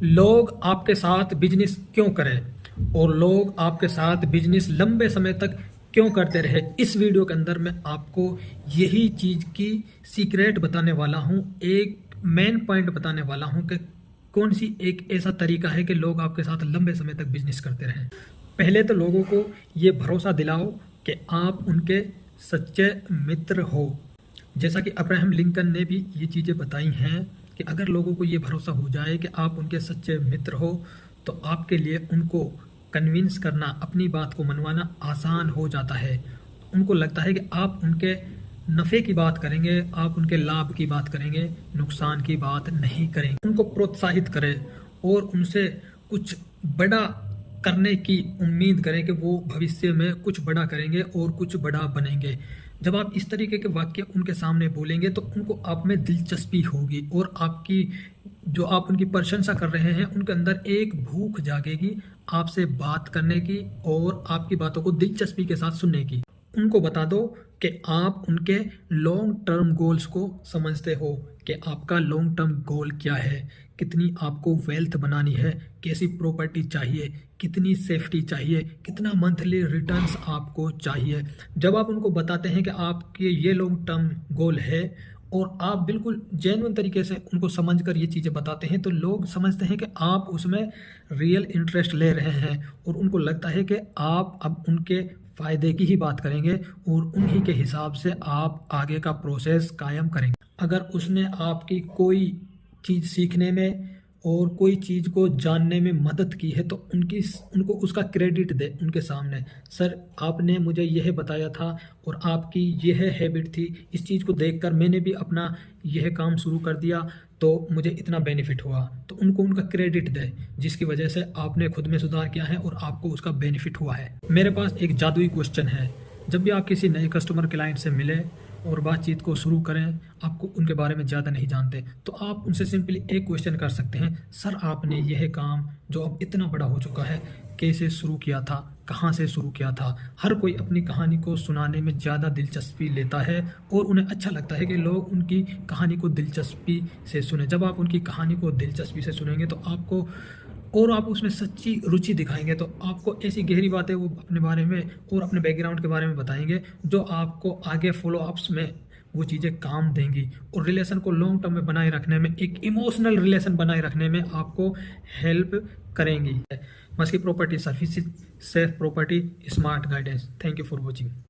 लोग आपके साथ बिजनेस क्यों करें और लोग आपके साथ बिजनेस लंबे समय तक क्यों करते रहे। इस वीडियो के अंदर मैं आपको यही चीज़ की सीक्रेट बताने वाला हूं, एक मेन पॉइंट बताने वाला हूं कि कौन सी एक ऐसा तरीका है कि लोग आपके साथ लंबे समय तक बिजनेस करते रहें। पहले तो लोगों को ये भरोसा दिलाओ कि आप उनके सच्चे मित्र हो। जैसा कि अब्राहम लिंकन ने भी ये चीज़ें बताई हैं कि अगर लोगों को ये भरोसा हो जाए कि आप उनके सच्चे मित्र हो तो आपके लिए उनको कन्विंस करना, अपनी बात को मनवाना आसान हो जाता है। उनको लगता है कि आप उनके नफ़े की बात करेंगे, आप उनके लाभ की बात करेंगे, नुकसान की बात नहीं करेंगे। उनको प्रोत्साहित करें और उनसे कुछ बड़ा करने की उम्मीद करें कि वो भविष्य में कुछ बड़ा करेंगे और कुछ बड़ा बनेंगे। जब आप इस तरीके के वाक्य उनके सामने बोलेंगे तो उनको आप में दिलचस्पी होगी और आपकी जो आप उनकी प्रशंसा कर रहे हैं उनके अंदर एक भूख जागेगी आपसे बात करने की और आपकी बातों को दिलचस्पी के साथ सुनने की। उनको बता दो कि आप उनके लॉन्ग टर्म गोल्स को समझते हो कि आपका लॉन्ग टर्म गोल क्या है, कितनी आपको वेल्थ बनानी है, कैसी प्रॉपर्टी चाहिए, कितनी सेफ्टी चाहिए, कितना मंथली रिटर्न्स आपको चाहिए। जब आप उनको बताते हैं कि आपके ये लॉन्ग टर्म गोल है और आप बिल्कुल जेन्युइन तरीके से उनको समझकर ये चीज़ें बताते हैं तो लोग समझते हैं कि आप उसमें रियल इंटरेस्ट ले रहे हैं और उनको लगता है कि आप अब उनके फ़ायदे की ही बात करेंगे और उन्हीं के हिसाब से आप आगे का प्रोसेस कायम करेंगे। अगर उसने आपकी कोई चीज़ सीखने में और कोई चीज़ को जानने में मदद की है तो उनको उसका क्रेडिट दे उनके सामने। सर, आपने मुझे यह बताया था और आपकी यह हैबिट थी, इस चीज़ को देखकर मैंने भी अपना यह काम शुरू कर दिया तो मुझे इतना बेनिफिट हुआ। तो उनको उनका क्रेडिट दे जिसकी वजह से आपने खुद में सुधार किया है और आपको उसका बेनिफिट हुआ है। मेरे पास एक जादुई क्वेश्चन है। जब भी आप किसी नए कस्टमर क्लाइंट से मिले और बातचीत को शुरू करें, आपको उनके बारे में ज़्यादा नहीं जानते तो आप उनसे सिंपली एक क्वेश्चन कर सकते हैं, सर आपने यह काम जो अब इतना बड़ा हो चुका है कैसे शुरू किया था, कहाँ से शुरू किया था। हर कोई अपनी कहानी को सुनाने में ज़्यादा दिलचस्पी लेता है और उन्हें अच्छा लगता है कि लोग उनकी कहानी को दिलचस्पी से सुने। जब आप उनकी कहानी को दिलचस्पी से सुनेंगे तो आपको और आप उसमें सच्ची रुचि दिखाएंगे तो आपको ऐसी गहरी बातें वो अपने बारे में और अपने बैकग्राउंड के बारे में बताएंगे जो आपको आगे फॉलो अप्स में वो चीज़ें काम देंगी और रिलेशन को लॉन्ग टर्म में बनाए रखने में, एक इमोशनल रिलेशन बनाए रखने में आपको हेल्प करेंगी। मस्की property services, safe property, smart guidance. Thank you for watching.